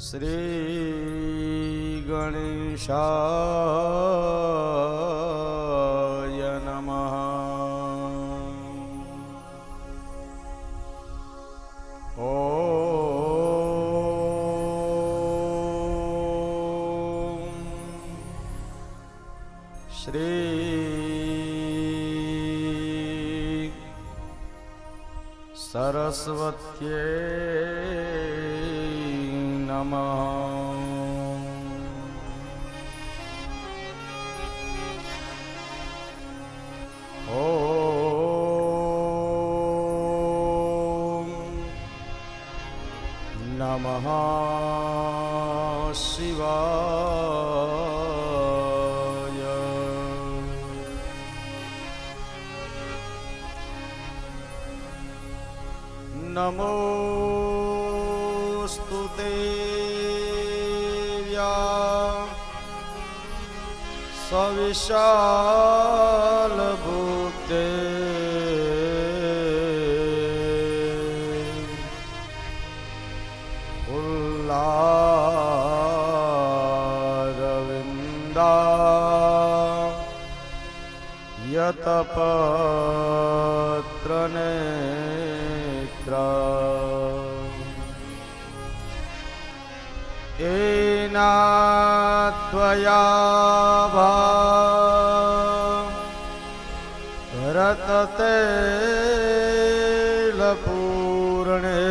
શ્રી ગણેશાય નમઃ. ઓમ શ્રી સરસ્વત્યે નમઃ. ઓમ નમઃ શિવાય. નમોસ્તુતે સવિશાલ ભૂતે ઉલ્લારવિંદા યતપત્ર નેત્ર એના ત્વયા રતતે લપૂર્ણે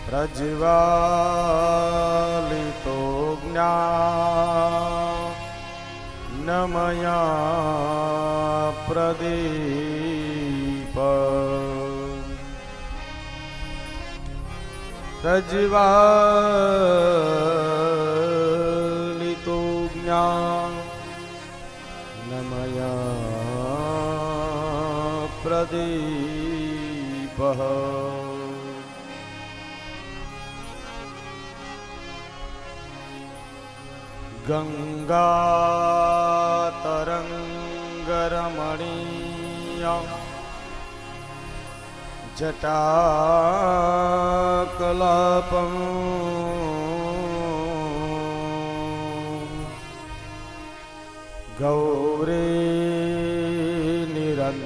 પ્રજ્વાલિતો જ્ઞાનમયા પ્રદીપ પ્રજ્વાલિતો જ્ઞાનમયા પ્રદીપ ગંગાતરંગરમણીય જટાકલાપં ગૌરી નિરંતરવિભો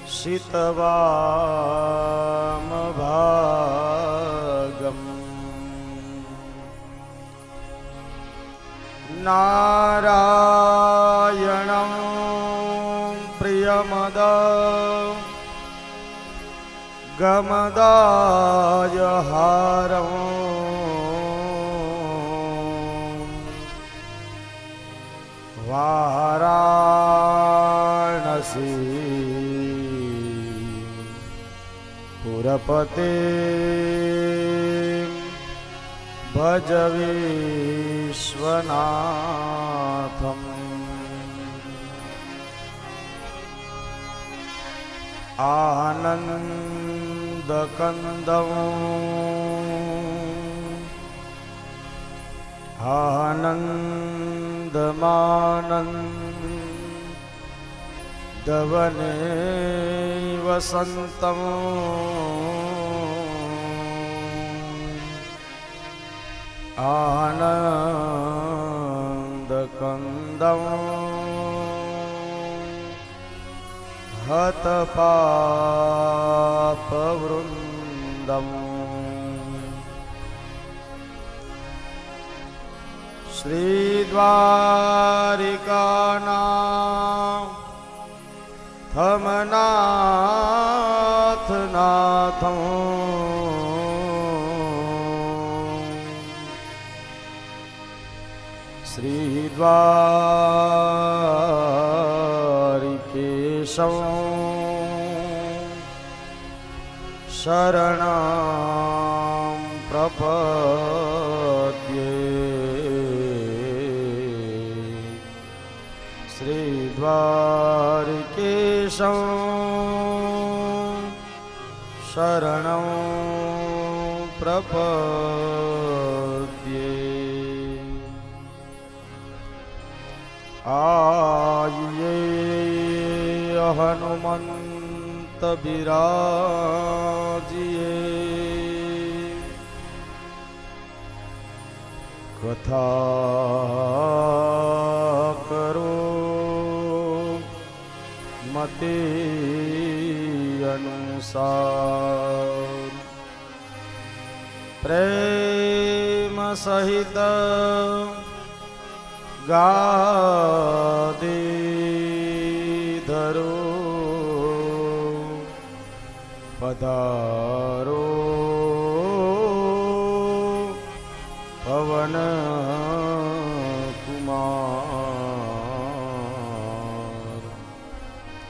શિતવામભાગમ નારાયણં પ્રિયમદ ગમદાય હારં વારાણસી પુરપતે ભજ વિશ્વનાથમ. આનંદકંદં આનંદમાનંદવને વસંતં આનંદકંદં હતપાપવૃંદં શ્રીદ્વારિકાનાથમનાથ નાથં શ્રીદ્વારિકેશં શરણં પ્રપદ્યે. શ્રીદ્વારિકેશં શરણં પ્રપદ્યે. आये हनुमंत बिराजिए कथा करो मते अनुसार प्रेम सहित गादे धरो पधारो पवन कुमार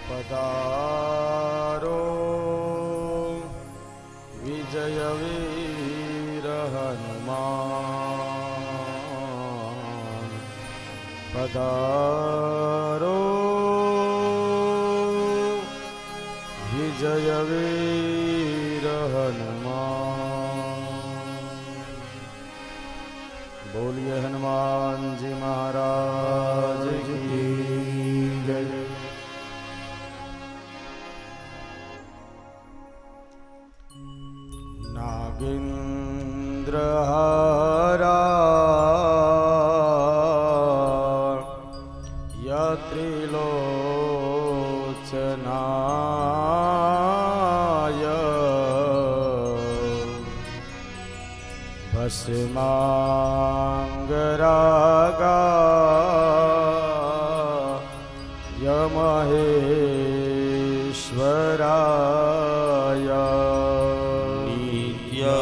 पधारो विजय वीर हनुमान पधारो विजय वीर हनुमान। बोलिए हनुमान जी महाराज की जय। नागेंद्र हारा त्रिलोचनाय भस्मांगरागा यमहेश्वराय नित्याय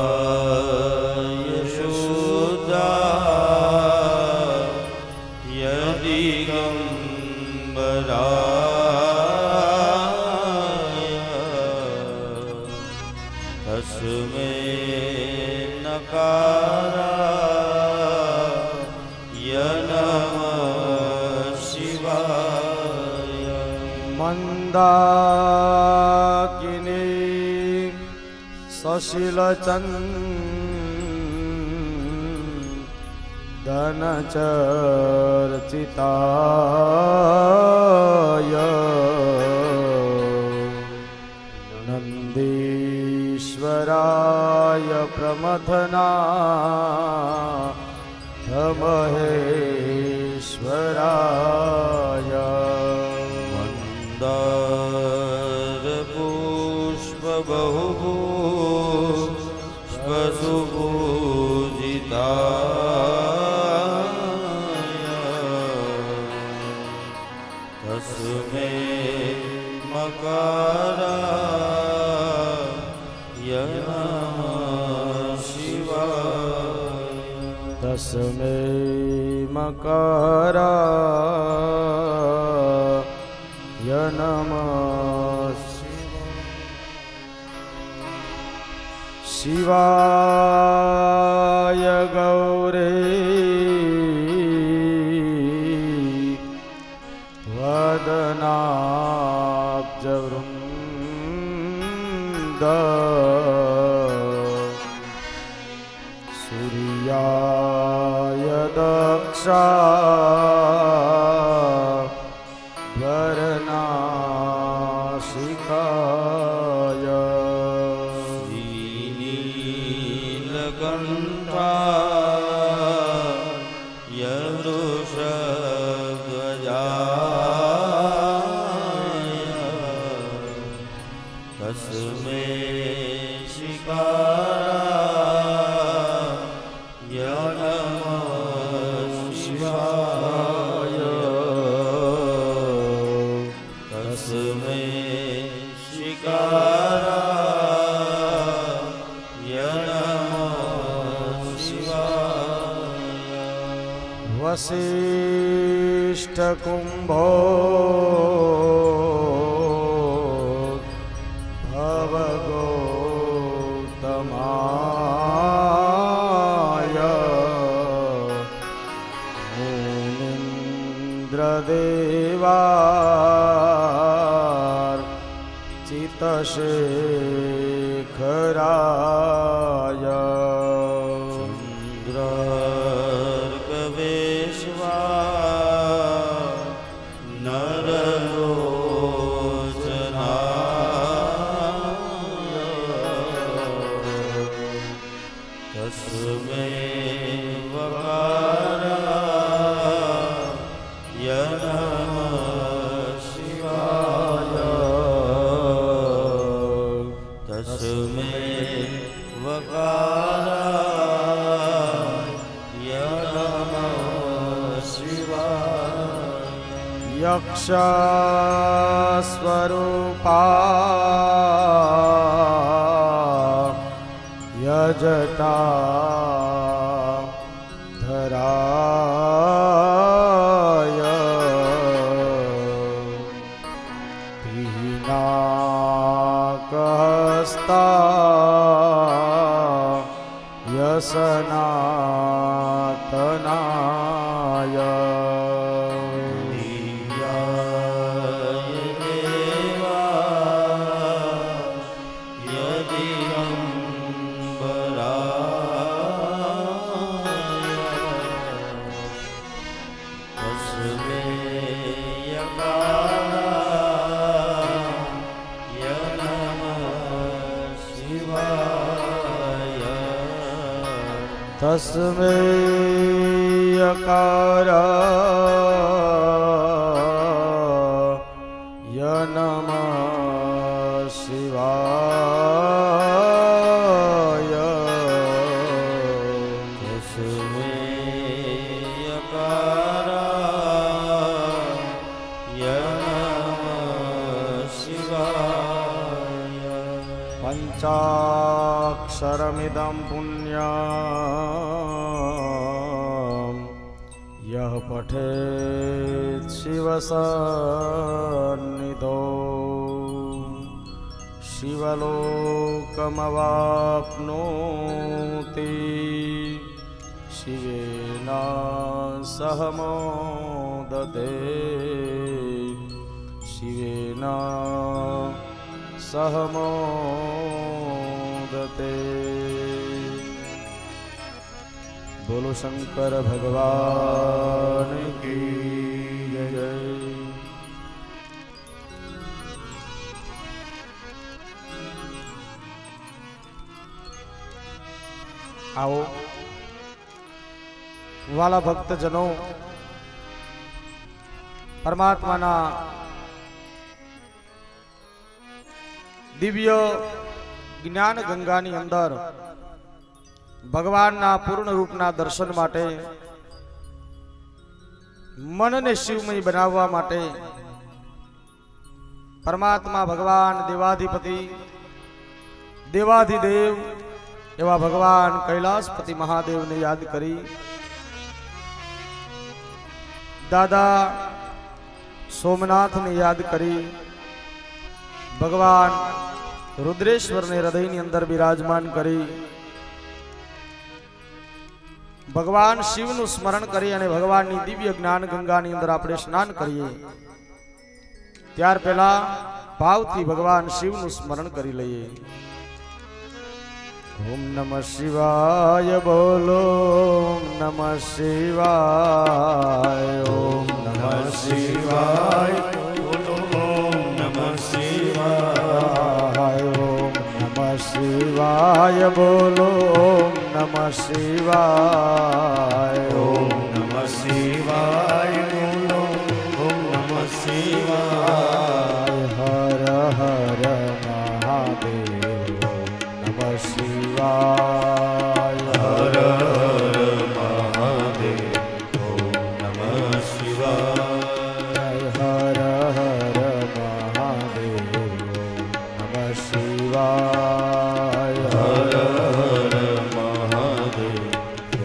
शुद्धाय दिगंबराय तस्मै नकाराय नमः शिवाय। मंदाकिनी सशीलचन्दनचर्चिताय नन्दीश्वराय प्रमथनाथमहेश्वराय मंदार पुष्प बहुभूषिताय तस्मै मकाराय नमः शिवाय। शिवाय गौरे वदनाब्जवृन्द सूर्याय दक्षावरनाशिकाय श्रीनीलकण्ठाय वृषध्वजाय तस्मै शिकाराय नमः शिवाय। तस्मै शिकाराय नमः शिवाय। वसिष्ठकुम्भो भवगौतमाय मुनीन्द्रदेवार्चितशेखराय चन्द्रार्कवेश्वा નમઃ શિવાય યક્ષ સ્વરૂપા યજટા ધરાય પિનાકસ્તા યસનાતનાય તસ્મૈ યકારાય નમઃ શિવાય તસ્મૈ યકારાય નમઃ શિવાય પંચાક્ષરમિદં પુણ્યં યહ પઠેત શિવસન્નિધો શિવલોકમવાપ્નોતિ શિવેન સહ મોદતે શિવેન સહ મોદતે બોલો શંકર ભગવાન કી જય. આવો વાલા ભક્તજનો, પરમાત્માના દિવ્ય જ્ઞાન ગંગાની અંદર ભગવાનના પૂર્ણ રૂપના દર્શન માટે, મનને શિવમય બનાવવા માટે પરમાત્મા ભગવાન દેવાધિપતિ દેવાધિદેવ એવા ભગવાન કૈલાસપતિ મહાદેવને યાદ કરી, દાદા સોમનાથને યાદ કરી, ભગવાન રુદ્રેશ્વરને હૃદયની અંદર બિરાજમાન કરી, ભગવાન શિવનું સ્મરણ કરી અને ભગવાનની દિવ્ય જ્ઞાન ગંગાની અંદર આપણે સ્નાન કરીએ ત્યાર પહેલા ભાવથી ભગવાન શિવનું સ્મરણ કરી લઈએ. ઓમ નમઃ શિવાય બોલો, ઓમ નમઃ શિવાય, ઓમ નમઃ શિવાય બોલો, ઓમ નમઃ શિવાય, ઓમ નમઃ શિવાય બોલો, ઓમ નમઃ શિવાય, ઓમ નમઃ શિવાય બોલો, ઓમ નમઃ શિવાય, હર હર મહાદેવ, નમઃ શિવાય, હર હર મહાદેવ, ઓમ નમઃ શિવાય, હર હર મહાદેવ, નમઃ શિવાય, હર હર મહાદેવ,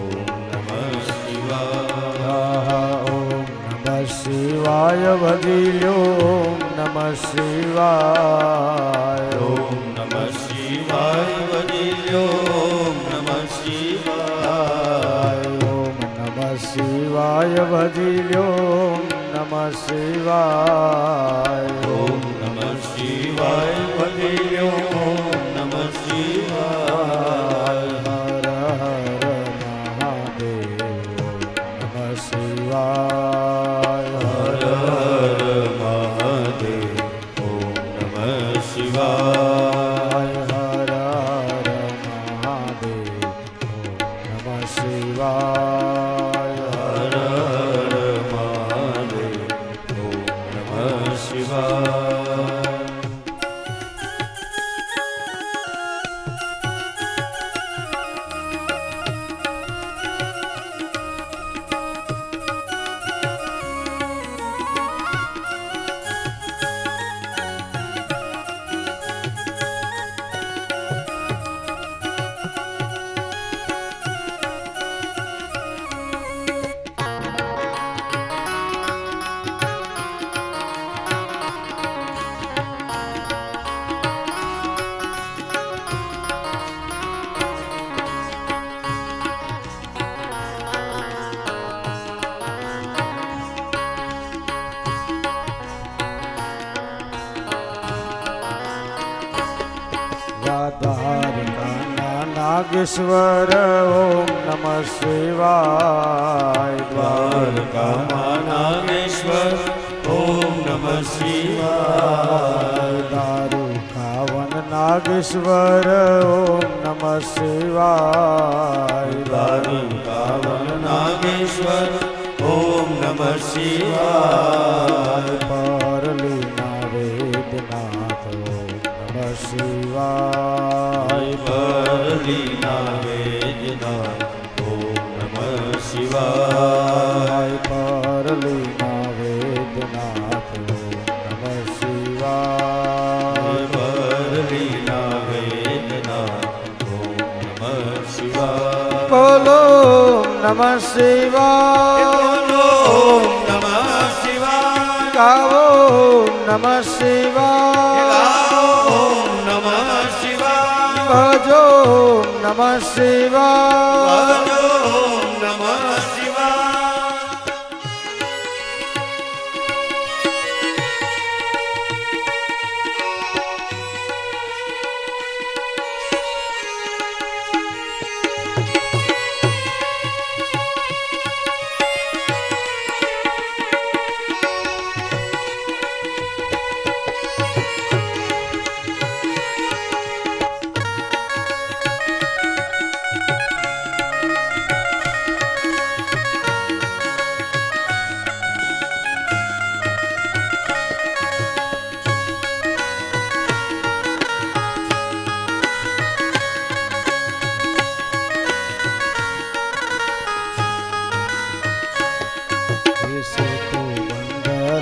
ઓમ નમઃ શિવાય, ઓમ નમઃ શિવાય વજી લ્યો, ઓમ નમઃ શિવાય, ઓમ નમઃ શિવાય વજી લ્યો, ઓમ નમઃ શિવાય, ઓમ નમઃ શિવાય ભજી લ્યો, ઓમ નમઃ શિવાય, ઓમ નમઃ શિવાય વજી લ્યો, ઓમ નમઃ શિવાય, હર હર મહાદેવ, નમઃ શિવાય, હર હર મહાદેવ, ઓમ નમઃ શિવાય, હર હર મહાદેવ, નમઃ શિવાય, હર હર મહાદેવ, ઓમ નમઃ શિવાય. નાગેશ્વર ઓમ નમઃ શિવાય દ્વારકામાં નાગેશ્વર ઓમ નમઃ શિવાય દારૂ ખાવન નાગેશ્વર ઓમ નમઃ શિવાય દ્વારકાવન નાગેશ્વર ઓમ નમઃ શિવાય પરલીના વેદનાથ ઓમ નમઃ શિવાય પરલીના વેદનાથ ઓમ નમઃ શિવાય પરલીના વેદનાથ ઓમ નમઃ શિવાય પરલીના વેદનાથ ઓમ નમઃ શિવાય બોલો નમઃ શિવાય ઓમ નમઃ શિવાય ગાવો નમઃ શિવાય ઓમ નમઃ શિવાય ભજો નમઃ શિવાય ઓમ નમઃ શિવાય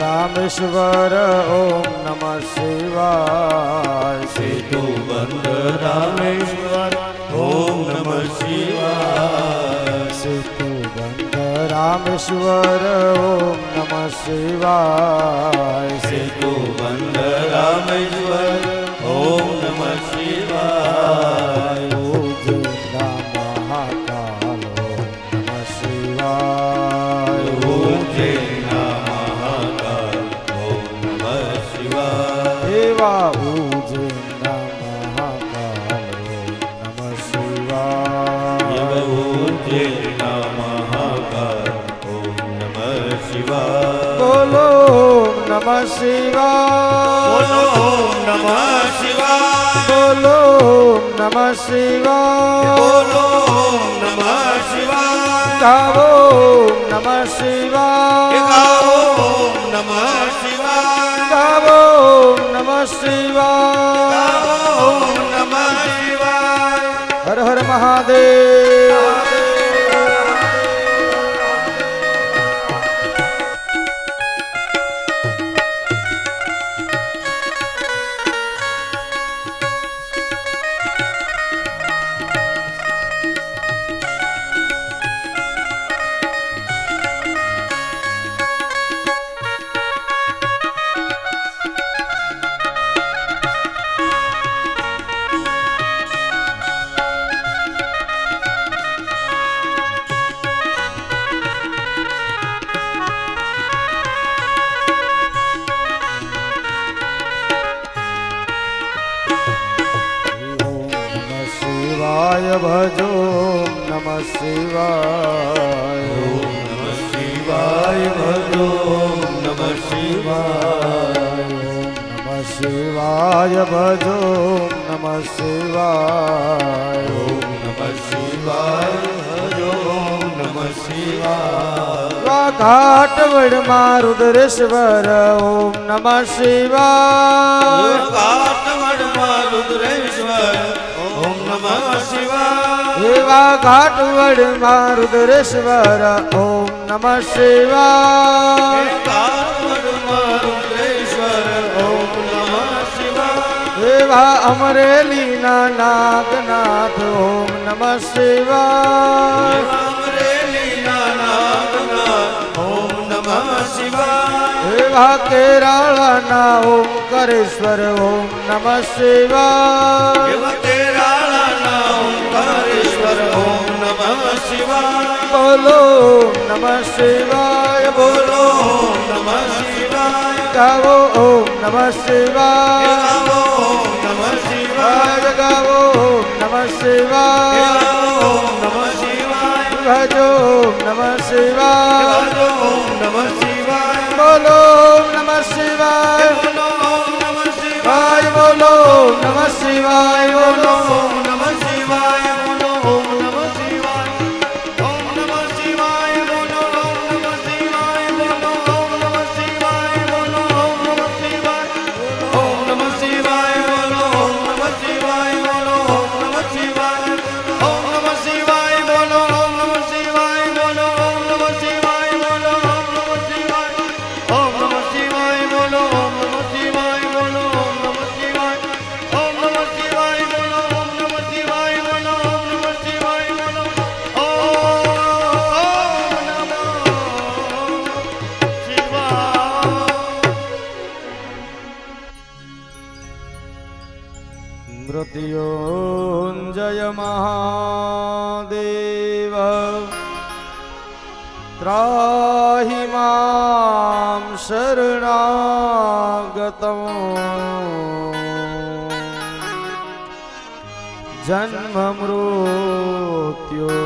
રામેશ્વર ઓમ નમઃ શિવાય સેતુ બંધ રામેશ્વર ઓમ નમઃ શિવાય સેતુ બંધ રામેશ્વર ઓમ નમઃ શિવાય સેતુ બંધ રામેશ્વર ઓમ નમઃ શિવાય ઉજ્જૈનના મહાકાલ ઓમ નમઃ શિવાય ઉજ્જૈનના મહાકાલ ઓમ નમઃ શિવાય એવા ઉજ્જૈનના મહાકાલ ઓમ નમઃ શિવાય ઉજ્જૈનના મહાકાલ ઓમ નમઃ શિવાય બોલો નમઃ શિવાય ઓમ નમઃ શિવાય બોલો નમઃ શિવાય બોલો ઓમ નમઃ શિવાય ગાવો નમઃ શિવાય ઓમ નમઃ શિવાય ગાવો નમઃ શિવાય ઓમ નમઃ શિવાય હર હર મહાદેવ ભજો નમઃ શિવાય ઓમ નમઃ શિવાય ભજો નમઃ શિવાય નમઃ શિવાય ભજો નમઃ શિવાય ઓમ નમઃ શિવાય ભજો નમઃ શિવાય ઘાટ વડમાં રુદ્રેશ્વર ઓમ નમઃ શિવાય કાટવડમાં રુદ્રેશ્વર ઓમ નમઃ શિવાય એવા ઘાટ વડમાં રુદ્રેશ્વર ઓમ નમઃ શિવાય કાટવડમાં રુદ્રેશ્વર ઓમ નમઃ શિવાય એવા અમરેલીના નાગનાથ ઓમ નમઃ શિવાય અમરેલીના નાગનાથ ઓમ નમઃ શિવાય એવા કેરાળાના ઓમકારેશ્વર ઓમ નમઃ શિવાય કેરાળાના ઓમકારેશ્વર ઓમ નમઃ શિવાય બોલો નમઃ શિવાય બોલો ઓમ નમઃ શિવાય ગાવો ઓમ નમઃ શિવાય ગાવો ઓમ નમઃ શિવાય શિવાય ગાવો નમઃ શિવાય ઓમ નમઃ શિવાય ભજો નમઃ શિવાય ભજો ઓમ નમઃ શિવાય બોલો નમઃ શિવાય બોલો ઓમ નમઃ શિવાય ભાઈ બોલો નમઃ શિવાય બોલો ઓમ નમઃ શિવાય બોલો ઓમ નમઃ શિવાય ઓમ નમઃ શિવાય બોલો ઓમ નમઃ શિવાય બોલો ઓમ નમઃ શિવાય બોલો ઓમ નમઃ શિવાય ઓમ નમઃ શિવાય બોલો ઓમ નમઃ શિવાય બોલો ઓમ નમઃ શિવાય ઓમ નમઃ શિવાય બોલો ઓમ નમઃ શિવાય બોલો ઓમ નમઃ શિવાય બોલો ઓમ નમઃ શિવાય ઓમ નમઃ શિવાય બોલો ઓમ નમઃ શિવાય બોલો ઓમ નમઃ શિવાય ઓમ નમઃ શિવાય બોલો ઓમ નમઃ શિવાય બોલો ઓમ નમઃ શિવાય બોલો મૃત્યુંજય મહાદેવ ત્રાહિ મામ શરણાગતમ જન્મ મૃત્યુ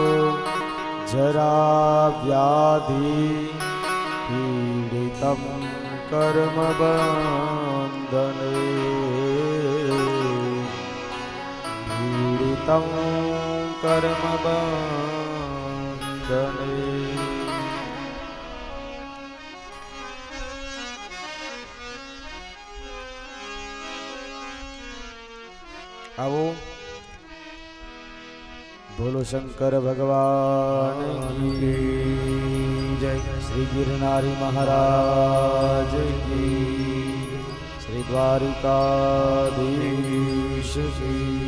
જરા વ્યાધિ પીડિતમ કર્મ બંધને પીડિતમ કર્મ બંધને આવો બોલો શંકર ભગવાન કી જય શ્રી ગિરનારી મહારાજ કી શ્રી દ્વારિકાધીશ કી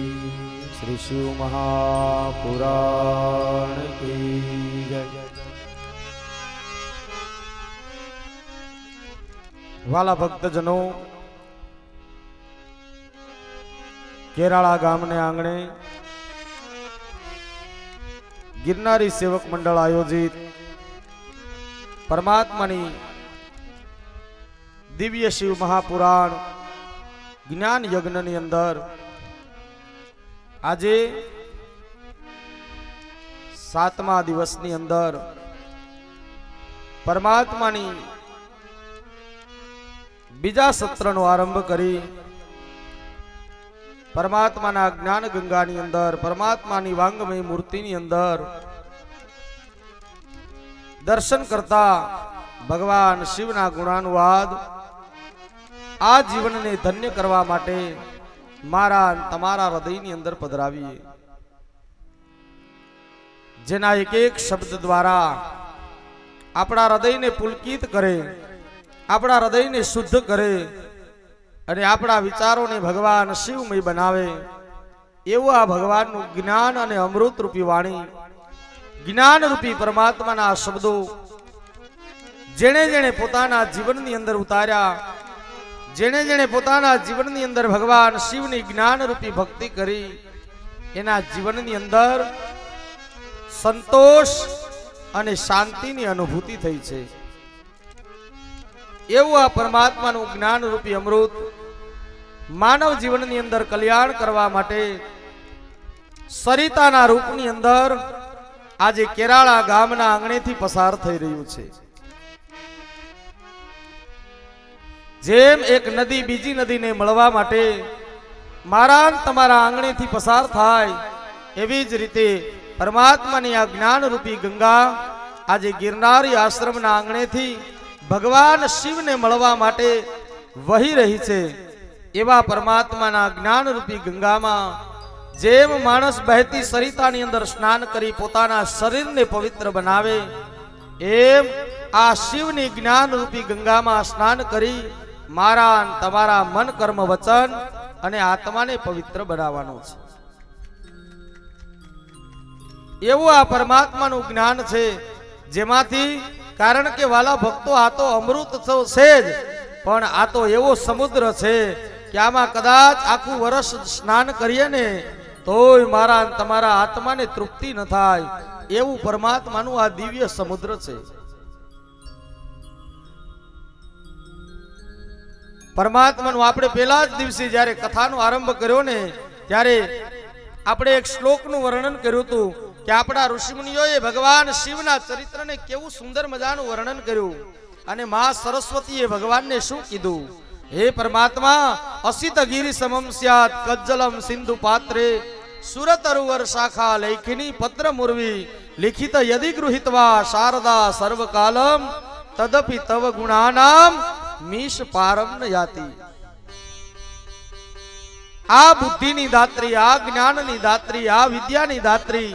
શ્રી શિવ મહાપુરાણ કી જય વાલા ભક્તજનો કેરાળા ગામને આંગણે ગિરનારી સેવક મંડળ આયોજિત પરમાત્માની દિવ્ય શિવ મહાપુરાણ જ્ઞાન યજ્ઞની અંદર આજે 7મા દિવસની અંદર પરમાત્માની બીજા સત્રનો આરંભ કરી પરમાત્માના જ્ઞાન ગંગાની અંદર પરમાત્માની વાંગમય મૂર્તિની અંદર દર્શન કરતા ભગવાન શિવના ગુણાનુવાદ આ જીવનને ધન્ય કરવા માટે મારા તમારા હૃદયની અંદર પધરાવીએ, જેના એક એક શબ્દ દ્વારા આપણા હૃદયને પુલકિત કરે, આપણા હૃદયને શુદ્ધ કરે અને આપણા વિચારોને ભગવાન શિવમય બનાવે એવું આ ભગવાનનું જ્ઞાન અને અમૃત રૂપી વાણી, જ્ઞાન રૂપી પરમાત્માના આ શબ્દો જેણે જેણે પોતાના જીવનની અંદર ઉતાર્યા, જેણે જેણે પોતાના જીવનની અંદર ભગવાન શિવની જ્ઞાન રૂપી ભક્તિ કરી, એના જીવનની અંદર સંતોષ અને શાંતિની અનુભૂતિ થઈ છે. એવું આ પરમાત્માનું જ્ઞાન રૂપી અમૃત માનવ જીવનની અંદર કલ્યાણ કરવા માટે સરિતાના રૂપની અંદર આજે કેરાળા ગામના આંગણેથી પસાર થઈ રહ્યું છે. જેમ એક નદી બીજી નદીને મળવા માટે મારા તમારા આંગણેથી પસાર થાય, એવી જ રીતે પરમાત્માની આ જ્ઞાન રૂપી ગંગા આજે ગિરનારી આશ્રમના આંગણેથી ભગવાન શિવને મળવા માટે વહી રહી છે. એવા પરમાત્માના જ્ઞાન રૂપી ગંગામાં જેમ માણસ બહેતી સરિતાની અંદર સ્નાન કરી પોતાના શરીરને પવિત્ર બનાવે, એમ આ શિવની જ્ઞાન રૂપી ગંગામાં સ્નાન કરી મારા તમારા મન કર્મ વચન અને આત્માને પવિત્ર બનાવવાનો છે. એવું આ પરમાત્માનું જ્ઞાન છે, જેમાંથી કારણ કે વાલા ભક્તો આ તો અમૃત છે જ, પણ આ તો એવો સમુદ્ર છે કે આમાં કદાચ આખું વર્ષ સ્નાન કરીએ ને તોય મારા તમારા આત્માને તૃપ્તિ ન થાય, એવું પરમાત્માનું આ દિવ્ય સમુદ્ર છે. પરમાત્માનું આપણે પહેલા જ દિવસે જ્યારે કથાનો આરંભ કર્યો ને ત્યારે આપણે એક શ્લોકનું વર્ણન કર્યું હતું કે આપણા ઋષિમુનિઓએ ભગવાન શિવના ચરિત્રને કેવું સુંદર મજાનું વર્ણન કર્યું અને મા સરસ્વતીએ ભગવાનને શું કીધું? હે પરમાત્મા, અસિત ગિરિ સમમ સ્યાત કજ્જલમ સિંધુ પાત્રે સુરતરુવર શાખા લેખિની પત્ર મુરવી લિખિત યદિ ગૃહિત્વા શારદા સર્વકાલમ તદપિ તવ ગુણાનામ મીશ પારમ ન યાતિ. આ બુદ્ધિની દાત્રી, આ જ્ઞાનની દાત્રી, આ વિદ્યાની દાત્રી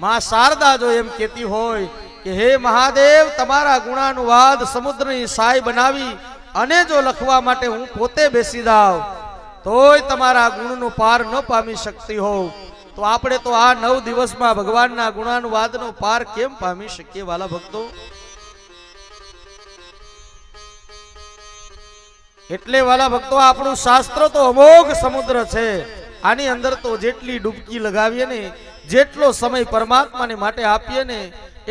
માં શારદા જો એમ કહેતી હોય કે હે મહાદેવ, તમારા ગુણાનુવાદ સમુદ્રની સાય બનાવી અને જો લખવા માટે હું પોતે બેસી જાઉં તોય તમારા ગુણનો પાર ન પામી શકતી હોવ, તો આપણે તો આ 9 દિવસમાં ભગવાનના ગુણાનુવાદનો પાર કેમ પામી શકીએ વાલા ભક્તો? એટલે વાલા ભક્તો, આપણું શાસ્ત્ર તો અમોઘ સમુદ્ર છે. આની અંદર તો જેટલી ડૂબકી લગાવીએ ને, જેટલો સમય પરમાત્માને માટે આપીએ ને,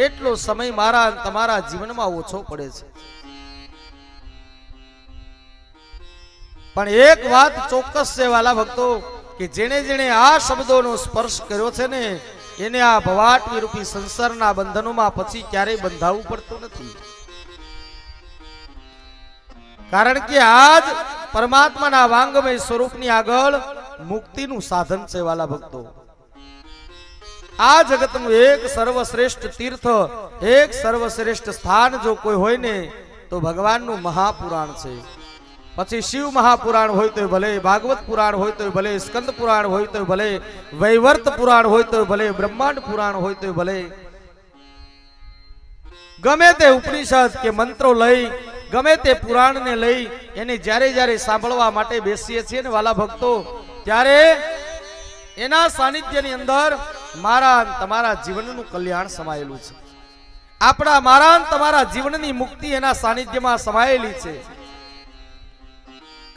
એટલો સમય મારા તમારા જીવનમાં ઓછો પડે છે. પણ એક વાત ચોક્કસ છે વાલા ભક્તો, કે જેણે જેણે આ શબ્દોનો સ્પર્શ કર્યો છે ને, એને આ ભવાટવી રૂપી સંસારના બંધનોમાં પછી ક્યારેય બંધાવવું પડતું નથી. કારણ કે આજ પરમાત્માના વાંગમય સ્વરૂપની આગળ મુક્તિનું સાધન છે વાલા ભક્તો. આ જગતનું એક સર્વશ્રેષ્ઠ તીર્થ, એક સર્વશ્રેષ્ઠ સ્થાન જો કોઈ હોય ને તો ભગવાનનું મહાપુરાણ છે. પછી શિવ મહાપુરાણ હોય તો ભલે, ભાગવત પુરાણ હોય તો ભલે, સ્કંદ પુરાણ હોય તો ભલે, વૈવર્ત પુરાણ હોય તો ભલે, બ્રહ્માંડ પુરાણ હોય તો ભલે, ગમે તે ઉપનિષદ કે મંત્રો લઈ, ગમે તે પુરાણને લઈ એને જ્યારે જ્યારે સાંભળવા માટે બેસીએ છીએ ને વાલા ભક્તો, ત્યારે એના સાનિધ્યની અંદર મારા તમારા જીવનનું કલ્યાણ સમાયેલું છે. આપણા મારા તમારા જીવનની મુક્તિ એના સાનિધ્યમાં સમાયેલી છે.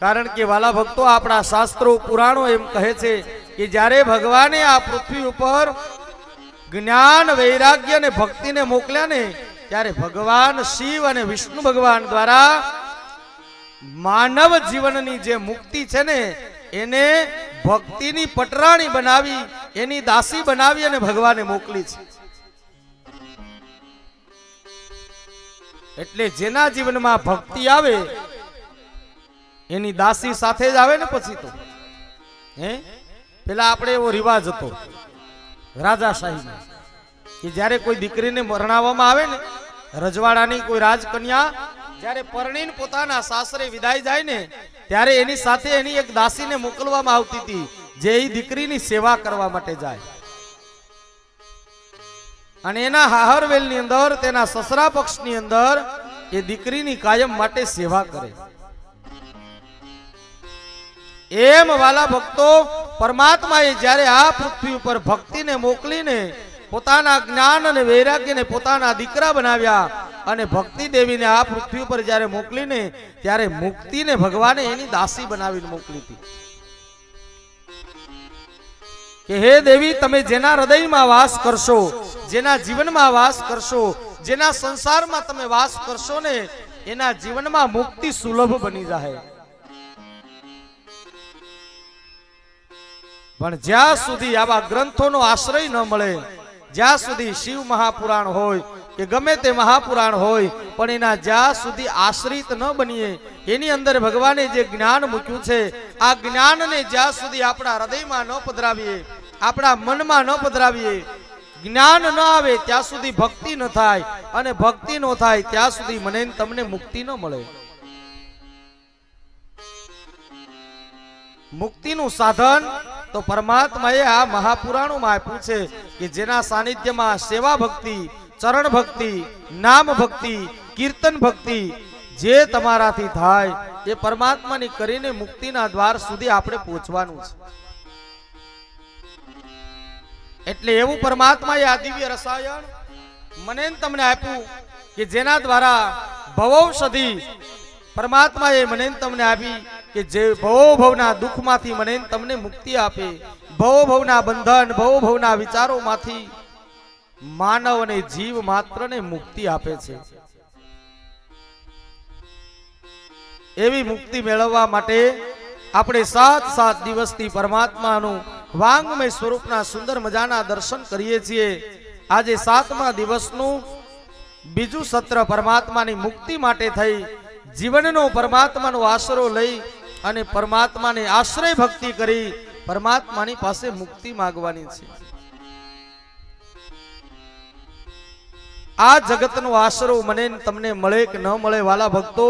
કારણ કે વાલા ભક્તો, આપણા શાસ્ત્રો પુરાણો એમ કહે છે કે જ્યારે ભગવાને આ પૃથ્વી ઉપર જ્ઞાન, વૈરાગ્ય અને ભક્તિને મોકલ્યા ને, ત્યારે ભગવાન શિવ અને વિષ્ણુ ભગવાન દ્વારા માનવ જીવનની જે મુક્તિ છે ને, એને ભક્તિની પટરાણી બનાવી, એની દાસી બનાવી અને ભગવાને મોકલી છે. એટલે જેના જીવનમાં ભક્તિ આવે એની દાસી સાથે જ આવે ને. પછી તો પેલા આપણે એવો રિવાજ હતો રાજાશાહીમાં કે જ્યારે કોઈ દીકરીને પરણાવવામાં આવે ને, રજવાડાની કોઈ રાજકન્યા જ્યારે પરણીને પોતાના સાસરે વિદાય જાય ને, ત્યારે એની સાથે એની એક દાસીને મોકલવામાં આવતી હતી, જે એ દીકરીની સેવા કરવા માટે જાય અને એના હાહરવેલની અંદર, તેના સસરા પક્ષની અંદર એ દીકરીની કાયમ માટે સેવા કરે. એમ વાલા ભક્તો, પરમાત્માએ જ્યારે આ પૃથ્વી ઉપર ભક્તિને મોકલીને પોતાના જ્ઞાન અને વૈરાગ્યને પોતાના દીકરા બનાવ્યા અને ભક્તિ દેવીને આ પૃથ્વી ઉપર જ્યારે મોકલીને, ત્યારે મુક્તિને ભગવાને એની દાસી બનાવીને મોકલી હતી કે હે દેવી, તમે જેના હૃદયમાં વાસ કરશો, જેના જીવનમાં વાસ કરશો, જેના સંસારમાં તમે વાસ કરશો ને, એના જીવનમાં મુક્તિ સુલભ બની જાય. પણ જ્યાં સુધી આવા ગ્રંથોનો આશ્રય ન મળે, જ્યાં સુધી શિવ મહાપુરાણ હોય કે ગમે તે મહાપુરાણ હોય, પણ એના જ્યાં સુધી આશ્રિત ન બનીએ, એની અંદર ભગવાને જે જ્ઞાન મૂક્યું છે, આ જ્ઞાનને જ્યાં સુધી આપણા હૃદયમાં ન પધરાવીએ, આપણા મનમાં ન પધરાવીએ, જ્ઞાન ન આવે ત્યાં સુધી ભક્તિ ન થાય, અને ભક્તિ ન થાય ત્યાં સુધી મને તમને મુક્તિ ન મળે. મુક્તિનું સાધન તો પરમાત્માએ આ મહાપુરાણોમાં આપ્યું છે કે જેના સાનિધ્યમાં સેવા ભક્તિ, ચરણ ભક્તિ, નામ ભક્તિ, કીર્તન ભક્તિ જે તમારાથી થાય એ પરમાત્માની કરીને મુક્તિના દ્વાર સુધી આપણે પહોંચવાનું છે. એટલે એવું પરમાત્માએ આ દિવ્ય રસાયણ મને તમને આપ્યું કે જેના દ્વારા ભવૌષધિ પરમાત્માએ મને તમને આપી કે જે ભવના દુઃખમાંથી મને તમને મુક્તિ આપે, ભવના બંધન, ભવના વિચારોમાંથી માનવ અને જીવ માત્રને મુક્તિ આપે છે. એવી મુક્તિ મેળવવા માટે આપણે 7 દિવસથી પરમાત્માનું વાંગમય સ્વરૂપના સુંદર મજાના દર્શન કરીએ છીએ. આજે 7મા દિવસનું બીજું સત્ર પરમાત્માની મુક્તિ માટે થઈ જીવનનો પરમાત્માનો આશરો લઈ અને પરમાત્માને આશ્રય ભક્તિ કરી પરમાત્માની પાસે મુક્તિ માંગવાની છે. આ જગતનો આશરો મને તમને મળે કે ન મળે વાલા ભક્તો,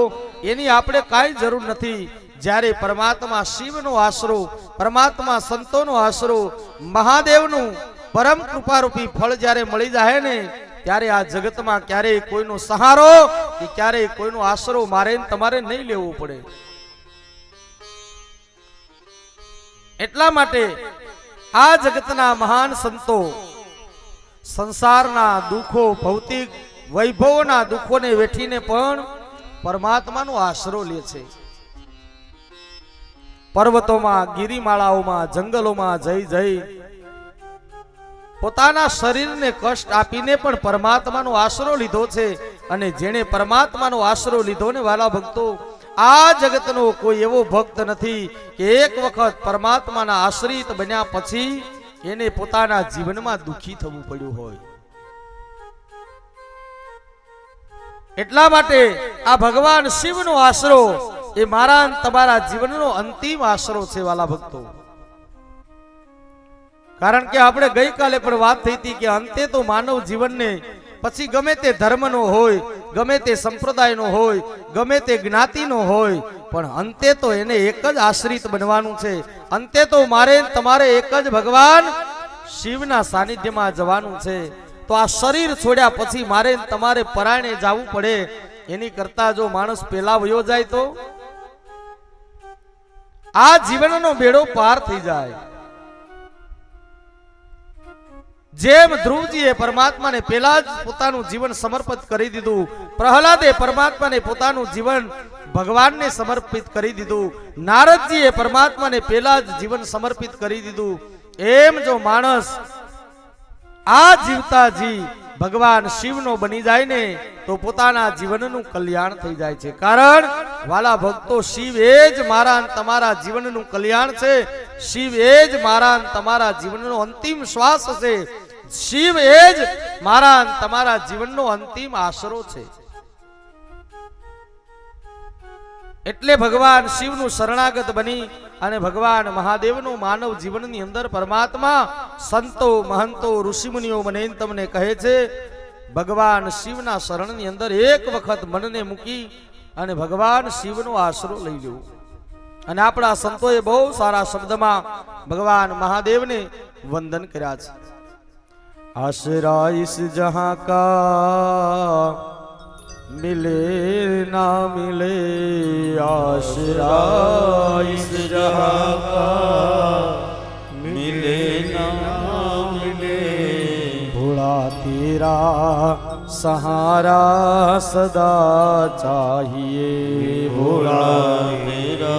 એની આપણે કાંઈ જરૂર નથી. જ્યારે પરમાત્મા શિવનો આશરો, પરમાત્મા સંતોનો આશરો, મહાદેવનું પરમ કૃપારૂપી ફળ જ્યારે મળી જાય ને, ત્યારે આ જગતમાં ક્યારેય કોઈનો સહારો કે ક્યારેય કોઈનો આશરો મારે તમારે નહીં લેવો પડે. એટલા માટે આ જગતના મહાન સંતો સંસારના દુઃખો, ભૌતિક વૈભવોના દુઃખોને વેઠીને પણ પરમાત્માનો આશરો લે છે. પર્વતોમાં, ગિરિમાળાઓમાં, જંગલોમાં જઈ જઈ પોતાના શરીરને કષ્ટ આપીને પણ પરમાત્માનો આશરો લીધો છે. અને જેણે પરમાત્માનો આશરો લીધો ને વાલા ભક્તો, આ જગતનો કોઈ એવો ભક્ત નથી કે એક વખત પરમાત્માના આશ્રિત બન્યા પછી એને પોતાના જીવનમાં દુઃખી થવું પડ્યું હોય. એટલા માટે આ ભગવાન શિવનો આશરો એ મારા અને તમારા જીવનનો અંતિમ આશરો છે વાલા ભક્તો. કારણ કે આપણે ગઈકાલે પણ વાત થઈ હતી કે અંતે તો માનવ જીવનને પછી ગમે તે ધર્મનો હોય, ગમે તે સંપ્રદાયનો હોય, ગમે તે જ્ઞાતિનો હોય, પણ અંતે તો એને એક જ આશ્રિત બનવાનું છે. અંતે તો મારે તમારે એક જ ભગવાન શિવના સાનિધ્યમાં જવાનું છે. તો આ શરીર છોડ્યા પછી મારે તમારે પરાયણે જવું પડે, એની કરતા જો માણસ પેલા વયો જાય તો આ જીવનનો બેડો પાર થઈ જાય. જેમ ધ્રુવજીએ પરમાત્માને પેલા જ પોતાનું જીવન સમર્પિત કરી દીધું, પ્રહલાદે પરમાત્માને પોતાનું જીવન ભગવાનને સમર્પિત કરી દીધું, નારદજીએ પરમાત્માને પેલા જ જીવન સમર્પિત કરી દીધું, એમ જો માણસ આ જીવતાજી ભગવાન શિવનો બની જાય ને તો પોતાના જીવનનું કલ્યાણ થઈ જાય છે. કારણ વાલા ભક્તો, શિવ એ જ મારા અને તમારા જીવનનું કલ્યાણ છે. શિવ એ જ મારા અને તમારા જીવનનો અંતિમ શ્વાસ છે. શિવ એ જ મારા અને તમારા જીવનનો અંતિમ આશરો છે. એટલે ભગવાન શિવનું શરણાગત બની અને ભગવાન મહાદેવનું માનવ જીવનની અંદર પરમાત્મા સંતો, મહંતો, ઋષિમુનિઓ મને તમને કહે છે, ભગવાન શિવના શરણની અંદર એક વખત મનને મૂકી અને ભગવાન શિવનો આશરો લઈ લેવો. અને આપણા સંતોએ બહુ સારા શબ્દમાં ભગવાન મહાદેવને વંદન કર્યા છે. આશરા ઇસ જહાં કા मिले ना मिले, आशरा इस जहां का मिले ना मिले, भोला तेरा सहारा सदा चाहिए, भोला तेरा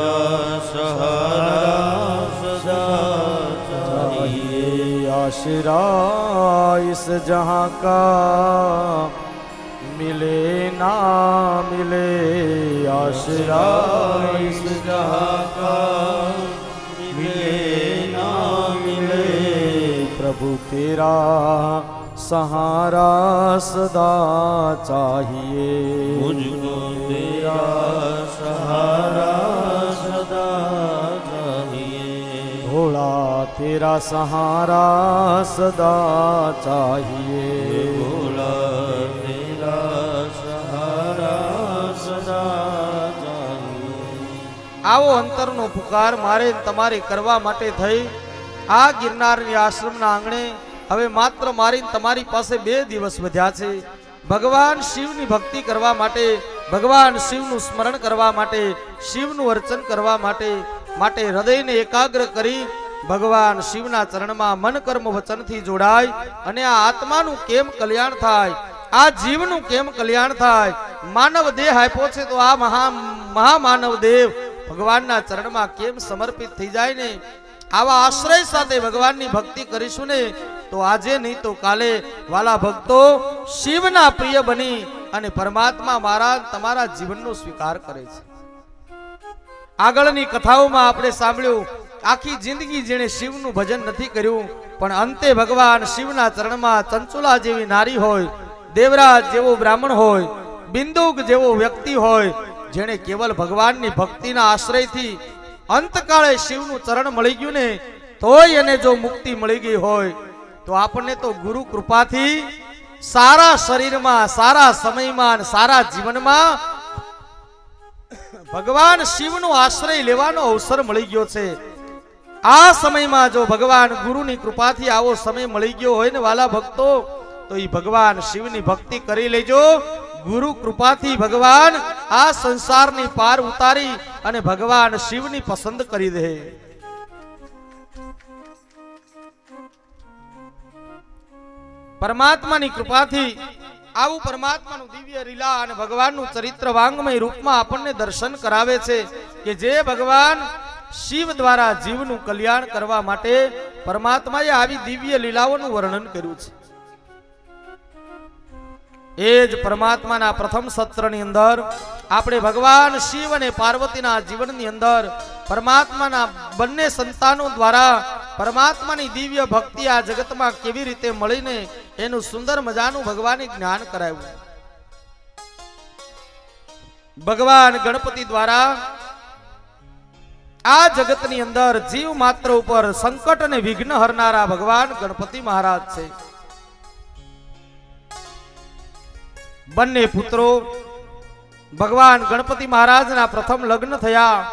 सहारा सदा चाहिए, आशरा इस जहां का मिले ना मिले, आशरा इस जहां का मिले ना मिले, प्रभु तेरा सहारा सदा चाहिए, मुझको तेरा सहारा सदा चाहिए, भोला तेरा सहारा सदा चाहिए, भोला આવો અંતરનો પુકાર મારે તમારે કરવા માટે થઈ આ ગિરનારની આશ્રમના આંગણે હવે માત્ર મારી તમારી પાસે 2 દિવસ વધ્યા છે. ભગવાન શિવની ભક્તિ કરવા માટે, ભગવાન શિવનું સ્મરણ કરવા માટે, શિવનું અર્ચન કરવા માટે હૃદયને એકાગ્ર કરી ભગવાન શિવના ચરણમાં મન કર્મ વચનથી જોડાય અને આ આત્માનું કેમ કલ્યાણ થાય, આ જીવનું કેમ કલ્યાણ થાય. માનવ દેહ આપ્યો છે તો આ મહામાનવ દેવ ભગવાનના ચરણમાં કેમ સમર્પિત થઈ જાય ને. આવા આશ્રય સાથે ભગવાનની ભક્તિ કરીશું ને તો આજે નહીં તો કાલે વાલા ભક્તો શિવના પ્રિય બની અને પરમાત્મા મારા તમારા જીવનનો સ્વીકાર કરે છે. આગળની કથાઓમાં આપણે સાંભળ્યું આખી જિંદગી જેણે શિવનું ભજન નથી કર્યું, પણ અંતે ભગવાન શિવના ચરણમાં ચંચુલા જેવી નારી હોય, દેવરાજ જેવો બ્રાહ્મણ હોય, બિંદુક જેવો વ્યક્તિ હોય, જેણે કેવલ ભગવાનની ભક્તિના આશ્રયથી અંતકાળે શિવનું ચરણ મળી ગયું ને, તોય એને જો મુક્તિ મળી ગઈ હોય, તો આપણને તો ગુરુ કૃપાથી સારા શરીરમાં, સારા સમયમાં, સારા જીવનમાં ભગવાન શિવનો આશ્રય લેવાનો અવસર મળી ગયો છે. આ સમયમાં જો ભગવાન ગુરુની કૃપાથી આવો સમય મળી ગયો હોય ને વાલા ભક્તો, તો એ ભગવાન શિવની ભક્તિ કરી લેજો. ગુરુ કૃપાથી ભગવાન આ સંસારની પાર ઉતારી અને ભગવાન શિવની પસંદ કરી દે. પરમાત્માની કૃપાથી આવું પરમાત્માનું દિવ્ય લીલા અને ભગવાનનું ચરિત્ર વાંગમય રૂપમાં આપણને દર્શન કરાવે છે કે જે ભગવાન શિવ દ્વારા જીવનું કલ્યાણ કરવા માટે પરમાત્માએ આવી દિવ્ય લીલાઓનું વર્ણન કર્યું છે. એ જ પરમાત્માના પ્રથમ સત્રની અંદર આપણે ભગવાન શિવ અને પાર્વતીના જીવનની અંદર પરમાત્માના બંને સંતાનો દ્વારા પરમાત્માની દિવ્ય ભક્તિ આ જગતમાં કેવી રીતે મળીને એનું સુંદર મજાનું ભગવાને જ્ઞાન કરાવ્યું. ભગવાન ગણપતિ દ્વારા આ જગતની અંદર જીવ માત્ર ઉપર સંકટ અને વિઘ્ન હરનારા ભગવાન ગણપતિ મહારાજ છે. બંને પુત્રો ભગવાન ગણપતિ મહારાજના પ્રથમ લગ્ન થયા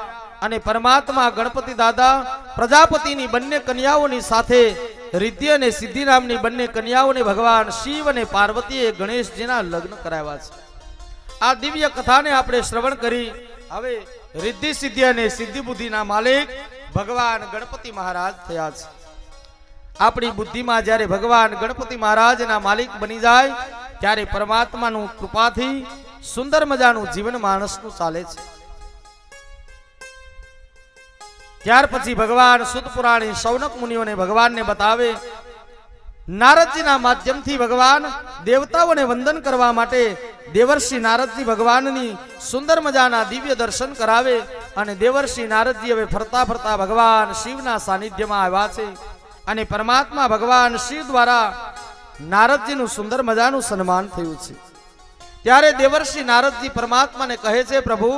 અને પરમાત્મા ગણપતિ દાદા પ્રજાપતિની બંને કન્યાઓની સાથે રિદ્ધિ અને સિદ્ધિ નામની બંને કન્યાઓને ભગવાન શિવ અને પાર્વતીએ ગણેશજીના લગ્ન કરાવ્યા છે. આ દિવ્ય કથાને આપણે શ્રવણ કરી. હવે રિદ્ધિ સિદ્ધિ અને સિદ્ધિ બુદ્ધિના માલિક ભગવાન ગણપતિ મહારાજ થયા છે. આપણી બુદ્ધિમાં જ્યારે ભગવાન ગણપતિ મહારાજના માલિક બની જાય ત્યારે પરમાત્માનું કૃપાથી સુંદર મજાનું જીવન માણસનું ચાલે છે. ત્યાર પછી ભગવાન સુત પુરાણી શૌનક મુનિઓને ભગવાનને બતાવે. નારદજીના માધ્યમથી ભગવાન દેવતાઓને વંદન કરવા માટે દેવર્ષિ નારદજી ભગવાનની સુંદર મજાના દિવ્ય દર્શન કરાવે અને દેવર્ષિ નારદજી હવે ફરતા ફરતા ભગવાન શિવના સાનિધ્યમાં આવ્યા છે અને પરમાત્મા ભગવાન શિવ દ્વારા નારદજીનું સુંદર મજાનું સન્માન થયું છે. ત્યારે દેવર્ષિ નારદજી પરમાત્માને કહે છે, પ્રભુ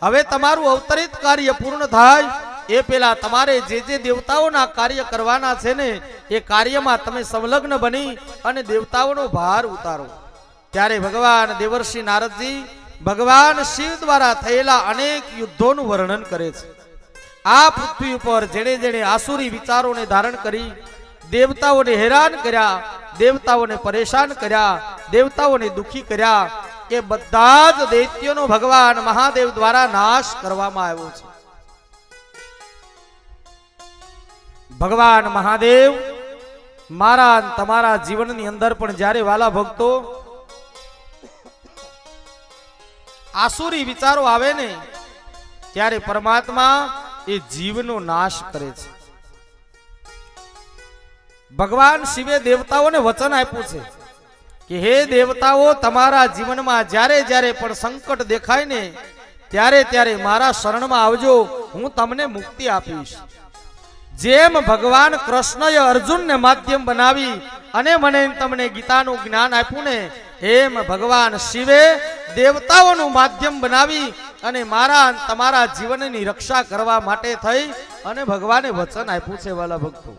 હવે તમારું અવતરિત કાર્ય પૂર્ણ થાય એ પેલા તમારે જે જે દેવતાઓના કાર્ય કરવાના છે ને એ કાર્યમાં તમે સંલગ્ન બની અને દેવતાઓનો ભાર ઉતારો. ત્યારે ભગવાન દેવર્ષિ નારદજી ભગવાન શિવ દ્વારા થયેલા અનેક યુદ્ધોનું વર્ણન કરે છે. આ પૃથ્વી ઉપર જેણે જેણે આસુરી વિચારોને ધારણ કરી દેવતાઓને હેરાન કર્યા, દેવતાઓને પરેશાન કર્યા, દેવતાઓને દુખી કર્યા, એ બધા જ દૈત્યોનો ભગવાન મહાદેવ દ્વારા નાશ કરવામાં આવ્યો છે. ભગવાન મહાદેવ મારા તમારા જીવનની અંદર પણ જ્યારે વાલા ભક્તો આસુરી વિચારો આવે ને ત્યારે પરમાત્મા એ જીવનો નાશ કરે છે. ભગવાન શિવે દેવતાઓને વચન આપ્યું છે કે હે દેવતાઓ, તમારા જીવનમાં જ્યારે જ્યારે પણ સંકટ દેખાય ને ત્યારે ત્યારે મારા શરણમાં આવજો, હું તમને મુક્તિ આપીશ. જેમ ભગવાન કૃષ્ણએ અર્જુનને માધ્યમ બનાવી અને મને તમને ગીતાનું જ્ઞાન આપ્યું ને, એમ ભગવાન શિવે દેવતાઓનું માધ્યમ બનાવી અને મારા તમારા જીવનની રક્ષા કરવા માટે થઈ અને ભગવાને વચન આપ્યું છે વાલા ભક્તો.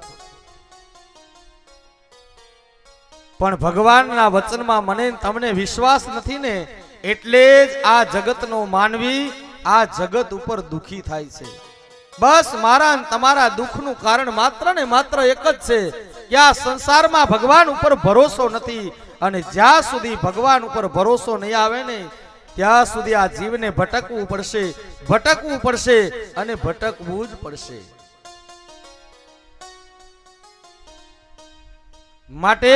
પણ ભગવાનના વચનમાં મને તમને વિશ્વાસ નથી ને, એટલે જ આ જગતનો માનવી આ જગત ઉપર દુખી થાય છે. બસ મારા તમારા દુઃખનું કારણ માત્ર ને માત્ર એક જ છે કે આ સંસારમાં ભગવાન ઉપર ભરોસો નથી, અને જ્યાં સુધી ભગવાન ઉપર ભરોસો નહીં આવે ને ત્યાં સુધી આ જીવને ભટકવું પડશે, ભટકવું પડશે અને ભટકવું જ પડશે. માટે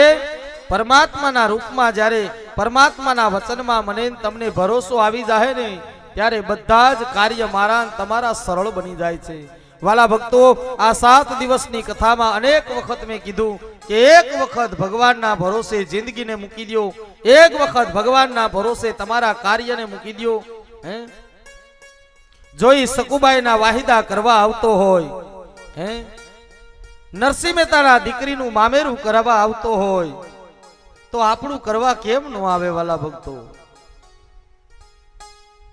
પરમાત્માના રૂપમાં જ્યારે પરમાત્માના વચનમાં મને તમને ભરોસો આવી જાય ને ત્યારે બધા જ કાર્ય મારા તમારા સરળ બની જાય છે. વાલા ભક્તો, આ 7 દિવસની કથામાં અનેક વખત મેં કીધું કે એક વખત ભગવાનના ભરોસે જિંદગીને મૂકી દો, એક વખત ભગવાનના ભરોસે તમારા કાર્યને મૂકી દો. જો ઈ સકુબાઈના વાહિદા કરવા આવતો હોય, હે નરસિંહ મહેતાના દીકરીનું મામેરું કરવા આવતો હોય તો આપણું કરવા કેમ ન આવે વાલા ભક્તો?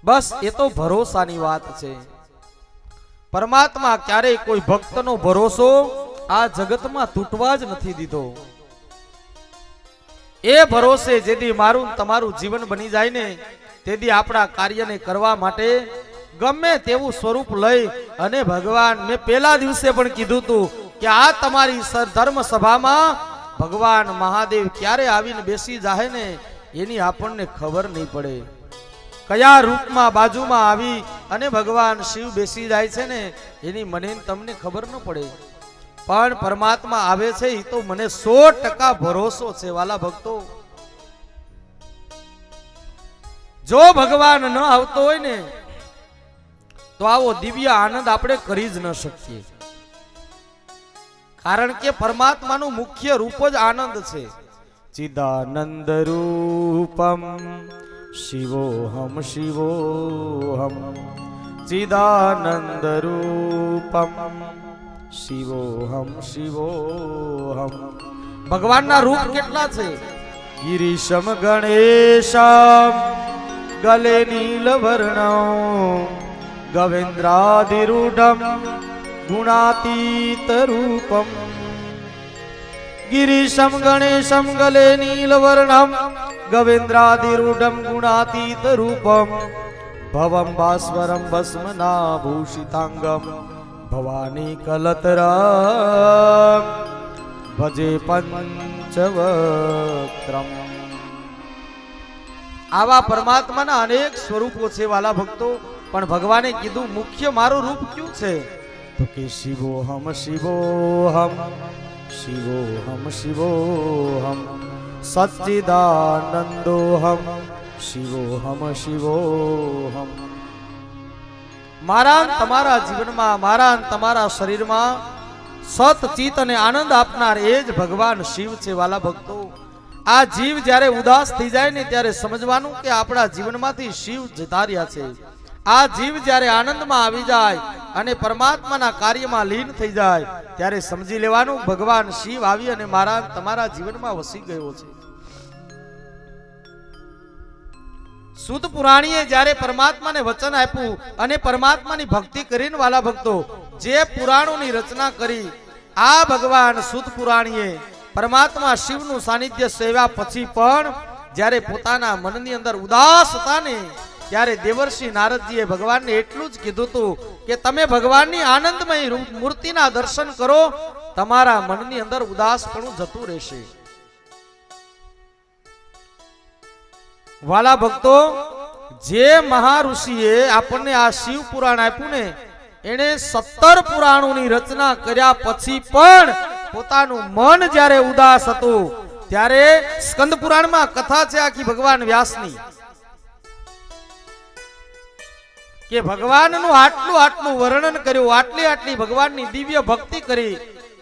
બસ એ તો ભરોસાની વાત છે. પરમાત્મા ક્યારેય કોઈ ભક્તનો ભરોસો આ જગતમાં તૂટવા જ નથી દીધો. એ ભરોસે જેથી મારું તમારું જીવન બની જાય ને તેથી આપણા કાર્યને કરવા માટે ગમે તેવું સ્વરૂપ લઈ અને ભગવાન, મેં પહેલા દિવસે પણ કીધું હતું કે આ તમારી ધર્મ સભામાં ભગવાન મહાદેવ ક્યારે આવીને બેસી જાય ને એની આપણને ખબર નહીં પડે. કયા રૂપમાં બાજુમાં આવી અને ભગવાન શિવ બેસી જાય છે ને એની મને તમને ખબર ન પડે. પણ પરમાત્મા આવે છે એ તો મને 100% ભરોસો છે વાલા ભક્તો. જો ભગવાન ન આવતો હોય ને તો આવો દિવ્ય આનંદ આપણે કરી જ ન શકીએ. કારણ કે પરમાત્માનું મુખ્ય રૂપ જ આનંદ છે. ચિદાનંદ રૂપમ શિવોહમ શિવોહમ, ચિદાનંદ રૂપમ શિવોહમ શિવોહમ. ભગવાનના રૂપ કેટલા છે? ગિરીશમ ગણેશમ ગલે નીલવર્ણમ ગવેન્દ્રાધિરૂઢમ ગુણાતીત રૂપમ. ગિરીશમ ગણેશમ ગલે નીલવર્ણમ ગવેન્દ્રાધિરૂઢમ ગુણાતીત રૂપમ ભવમ ભાસ્વરમ ભસ્મનાભૂષિતાંગમ ભવાની કલતરમ ભજે પંચવક્ત્રમ. આવા પરમાત્માના અનેક સ્વરૂપો છે વાલા ભક્તો. પણ ભગવાને કીધું મુખ્ય મારું રૂપ ક્યું છે? તો કે શિવોહમ શિવોહમ શિવોહમ શિવોહમ સચ્ચિદાનંદોહમ શિવોહમ શિવોહમ. મારા તમારા જીવનમાં, મારા તમારા શરીરમાં સત ચિત અને આનંદ આપનાર એ જ ભગવાન શિવ છે વાલા ભક્તો. આ જીવ જ્યારે ઉદાસ થઈ જાય ને ત્યારે સમજવાનું કે આપણા જીવનમાંથી શિવ જતા રહ્યા છે. આ જીવ જ્યારે આનંદમાં આવી જાય અને પરમાત્માના કાર્યમાં લીન થઈ જાય ત્યારે સમજી લેવાનું ભગવાન શિવ આવી અને મારા તમારા જીવનમાં વસી ગયો છે. સુત પુરાણીએ જ્યારે પરમાત્માને વચન આપ્યું અને પરમાત્માની ભક્તિ કરીને વાલા ભક્તો જે પુરાણોની રચના કરી, આ ભગવાન સુત પુરાણીએ પરમાત્મા શિવનું સાનિધ્ય સેવા પછી પણ જ્યારે પોતાના મનની અંદર ઉદાસ હતા ને ત્યારે દેવર્ષિ નારદજીએ ભગવાનને એટલું જ કીધું હતું કે તમે ભગવાનની આનંદમય મૂર્તિના દર્શન કરો, તમારા મનની અંદર ઉદાસપણું જતું રહેશે. વાલા ભક્તો, જે મહાઋષિએ આપણને આ શિવ પુરાણ આપ્યું ને એને 17 પુરાણોની રચના કર્યા પછી પણ પોતાનું મન જ્યારે ઉદાસ હતું ત્યારે સ્કંદ પુરાણમાં કથા છે આખી ભગવાન વ્યાસની કે ભગવાનનું આટલું વર્ણન કર્યું, આટલી ભગવાનની દિવ્ય ભક્તિ કરી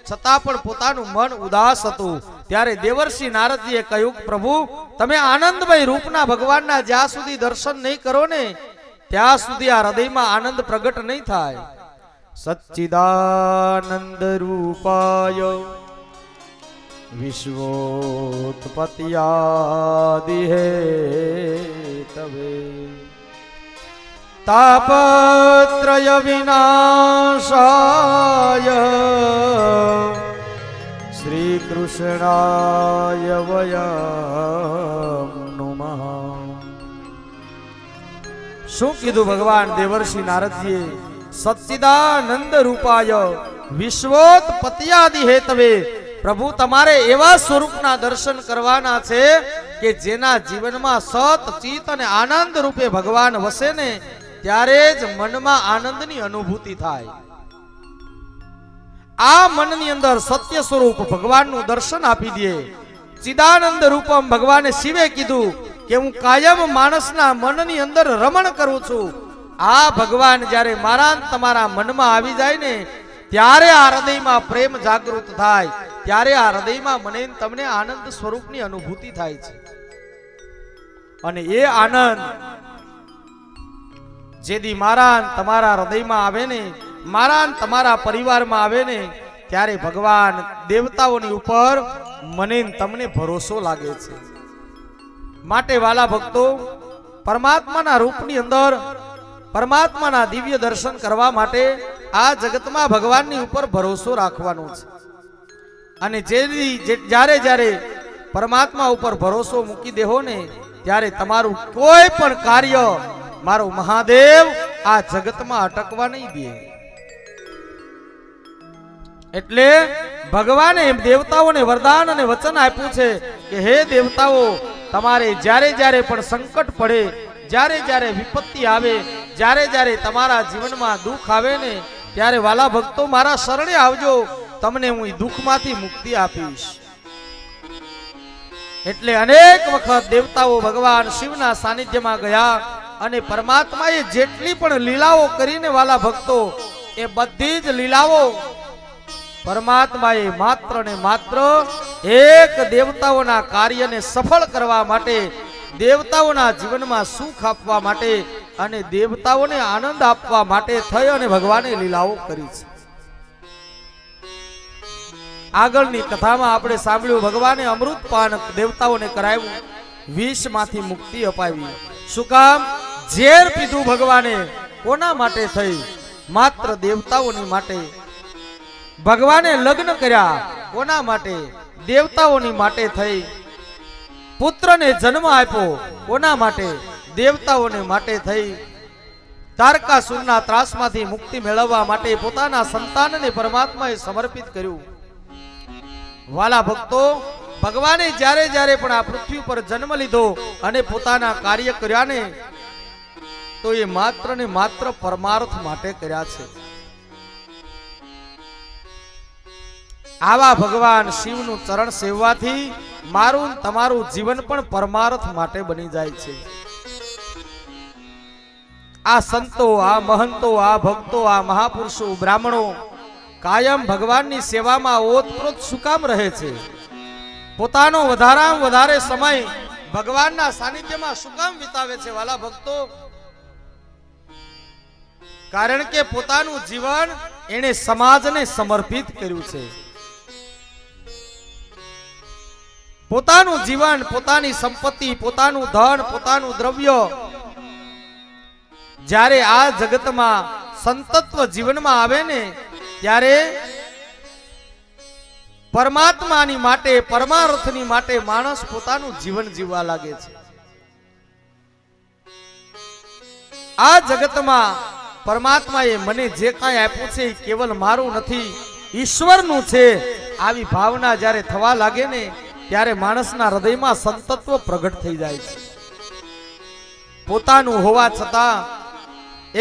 છતાં પણ પોતાનું મન ઉદાસ હતું. ત્યારે દેવર્ષિ નારદજીએ કહ્યું પ્રભુ તમે આનંદમય રૂપના ભગવાનના જ્યાં સુધી દર્શન નહીં કરો ને ત્યાં સુધી આ હૃદયમાં આનંદ પ્રગટ નહીં થાય. સચ્ચિદાનંદ રૂપાય વિશ્વોત્પત્યાદિ હેતવે તાપત્રય વિનાશાય શ્રી કૃષ્ણાય વયમ નમઃ. શું કીધું ભગવાન દેવર્ષિ નારદજીએ? સચ્ચિદાનંદ રૂપાય વિશ્વોત્પત્યાદિ હેતવે. પ્રભુ તમારે એવા સ્વરૂપના દર્શન કરવાના છે કે જેના જીવનમાં સત ચિત અને આનંદ રૂપે ભગવાન વસે ને ત્યારે જ મનમાં આનંદની અનુભૂતિ થાય. આ મનની અંદર સત્ય સ્વરૂપ ભગવાનનું દર્શન આપી દે. ચિદાનંદ રૂપમ ભગવાને શિવે કીધું કે હું કાયમ માણસના મનની અંદર રમણ કરું છું. આ ભગવાન જ્યારે મારા તમારા મનમાં આવી જાય ને ત્યારે આ હૃદયમાં પ્રેમ જાગૃત થાય, ત્યારે આ હૃદયમાં મને તમને આનંદ સ્વરૂપની અનુભૂતિ થાય છે. અને એ આનંદ જેદી મારા તમારા હૃદયમાં આવે ને મારા ને તમારા પરિવારમાં આવે ને ત્યારે ભગવાન દેવતાઓની ઉપર મને ને તમને ભરોસો લાગે છે. માટે વાલા ભક્તો, પરમાત્માના રૂપની અંદર પરમાત્માના દિવ્ય દર્શન કરવા માટે આ જગતમાં ભગવાનની ઉપર ભરોસો રાખવાનો છે. અને જ્યારે જ્યારે પરમાત્મા ઉપર ભરોસો મૂકી દેહો ને ત્યારે તમારું કોઈ પણ કાર્ય મારો મહાદેવ આ જગતમાં અટકવા નહીં દે. એટલે ભગવાને દેવતાઓને વરદાન અને વચન આપ્યું છે કે હે દેવતાઓ, તમારે જ્યારે જ્યારે પણ સંકટ પડે, જ્યારે જ્યારે વિપત્તિ આવે, જ્યારે જ્યારે તમારા જીવનમાં દુઃખ આવે ને ત્યારે વાલા ભક્તો મારા શરણે આવજો, તમને હું દુઃખમાંથી મુક્તિ આપીશ. એટલે અનેક વખત દેવતાઓ ભગવાન શિવના સાનિધ્યમાં ગયા અને પરમાત્માએ જેટલી પણ લીલાઓ કરીને વાલા ભક્તો એ બધી જ લીલાઓ પરમાત્માએ માત્ર ને માત્ર એક દેવતાઓના કાર્યને સફળ કરવા માટે, દેવતાઓના જીવનમાં સુખ આપવા માટે અને દેવતાઓને આનંદ આપવા માટે થઈ અને ભગવાને લીલાઓ કરી છે. આગળની કથામાં આપણે સાંભળ્યું, ભગવાને અમૃતપાન દેવતાઓને કરાવ્યું, વિષમાંથી મુક્તિ અપાવી. શું કામ? ઝેર પીધું ભગવાને કોના માટે થઈ? માત્ર દેવતાઓની માટે. ભગવાને લગ્ન કર્યા કોના માટે? દેવતાઓની માટે થઈ. પુત્રને જન્મ આપ્યો કોના માટે? દેવતાઓને માટે થઈ. તારકાસુરના ત્રાસમાંથી મુક્તિ મેળવવા માટે પોતાના સંતાનને પરમાત્માએ સમર્પિત કર્યું. વાલા ભક્તો, ભગવાને જ્યારે જ્યારે પણ આ પૃથ્વી પર જન્મ લીધો અને પોતાના કાર્ય કર્યા ને તો એ માત્ર ને માત્ર પરમાર્થ માટે કર્યા છે. આવા ભગવાન શિવનું ચરણ સેવવાથી મારું તમારું જીવન પણ પરમાર્થ માટે બની જાય છે. આ સંતો, આ મહંતો, આ ભક્તો, આ મહાપુરુષો, બ્રાહ્મણો કાયમ ભગવાનની સેવામાં ઓતપ્રોત શું કામ રહે છે? પોતાનો વધારામાં વધારે સમય ભગવાનના સાનિધ્યમાં શું કામ વિતાવે છે વાલા ભક્તો? કારણ કે પોતાનું જીવન એણે સમાજને સમર્પિત કર્યું છે. પોતાનું જીવન, પોતાની સંપત્તિ, પોતાનું ધન, પોતાનું દ્રવ્ય જ્યારે આ જગતમાં સંતત્વ જીવનમાં આવે ને ત્યારે પરમાત્માની માટે, પરમાર્થની માટે માણસ પોતાનું જીવન જીવવા લાગે છે. આ જગતમાં પરમાત્માએ મને જે કાંઈ આપ્યું છે એ કેવલ મારું નથી, ઈશ્વરનું છે. આવી ભાવના જ્યારે થવા લાગે ને ત્યારે માણસના હૃદયમાં સંતત્વ પ્રગટ થઈ જાય છે. પોતાનું હોવા છતાં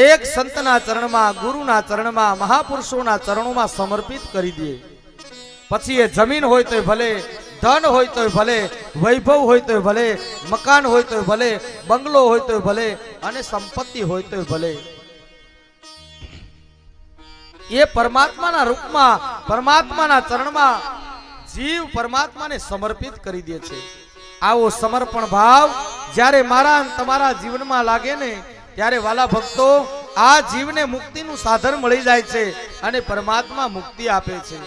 એક સંતના ચરણમાં, ગુરુના ચરણમાં, મહાપુરુષોના ચરણોમાં સમર્પિત કરી દે. પછી એ જમીન હોય તોય ભલે, ધન હોય તોય ભલે, વૈભવ હોય તોય ભલે, મકાન હોય તોય ભલે, બંગલો હોય તોય ભલે અને સંપત્તિ હોય તોય ભલે, એ પરમાત્માના રૂપમાં, પરમાત્માના ચરણમાં જીવ પરમાત્માને સમર્પિત કરી દે છે. આવો સમર્પણ ભાવ જ્યારે મારા તમારા જીવનમાં લાગે ને ત્યારે વાલા ભક્તો આ જીવને મુક્તિનું સાધન મળી જાય છે અને પરમાત્મા મુક્તિ આપે છે.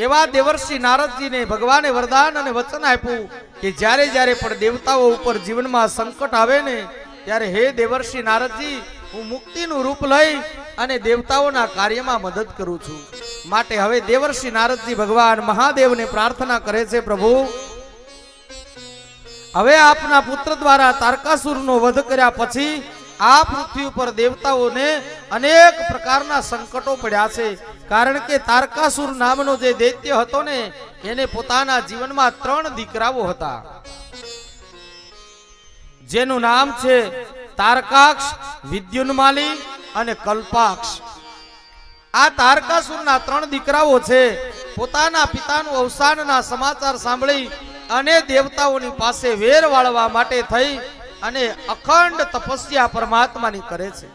એવા દેવર્ષિ નારદજીને ભગવાને વરદાન અને વચન આપ્યું કે જ્યારે જ્યારે પણ દેવતાઓ ઉપર જીવનમાં સંકટ આવે ને ત્યારે હે દેવર્ષિ નારદજી, હું મુક્તિનું રૂપ લઈ અને દેવતાઓના કાર્યમાં મદદ કરું છું. માટે હવે દેવર્ષિ નારદજી ભગવાન મહાદેવને પ્રાર્થના કરે છે, પ્રભુ હવે આપના પુત્ર દ્વારા તારકાસુરનો વધ કર્યા પછી આ પૃથ્વી ઉપર દેવતાઓને અનેક પ્રકારના સંકટો પડ્યા છે. કારણ કે તારકાસુર નામનો જે દૈત્ય હતો ને એને પોતાના જીવનમાં 3 દીકરાઓ હતા, જેનું નામ છે તારકાક્ષ, વિદ્યુન્માલી અને કલ્પાક્ષ. આ તારકાસુરના 3 દીકરાઓ છે પોતાના પિતાનું અવસાનના સમાચાર સાંભળી અને દેવતાઓની પાસે વેર વાળવા માટે થઈ અને અખંડ તપસ્યા પરમાત્માની કરે છે.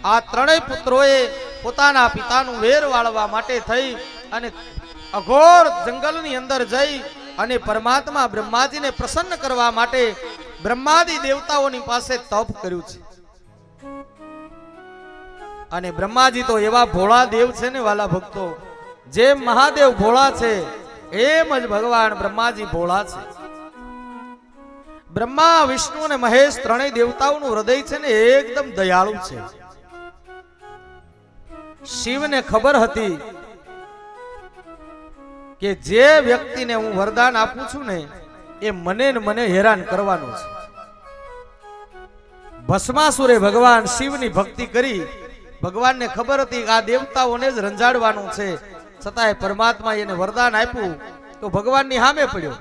આ 3 પુત્રોએ પોતાના પિતાનું વેર વાળવા માટે થઈ અને અઘોર જંગલની અંદર જઈ અને પરમાત્મા બ્રહ્માજીને પ્રસન્ન કરવા માટે બ્રહ્માદિ દેવતાઓની પાસે તપ કર્યું છે. અને બ્રહ્માજી તો એવા ભોળા દેવ છે ને વાલા ભક્તો, જેમ મહાદેવ ભોળા છે એમ જ ભગવાન બ્રહ્માજી ભોળા છે. બ્રહ્મા, વિષ્ણુ અને મહેશ ત્રણેય દેવતાઓનું હૃદય છે ને એકદમ દયાળુ છે. શિવને ખબર હતી કે જે વ્યક્તિને હું વરદાન આપું છું ને એ મને હેરાન કરવાનો છે. ભસ્માસુરે ભગવાન શિવની ભક્તિ કરી. ભગવાનને ખબર હતી કે આ દેવતાઓને જ રંજાડવાનું છે, છતાંય પરમાત્માએ એને વરદાન આપ્યું તો ભગવાનની સામે પડ્યો.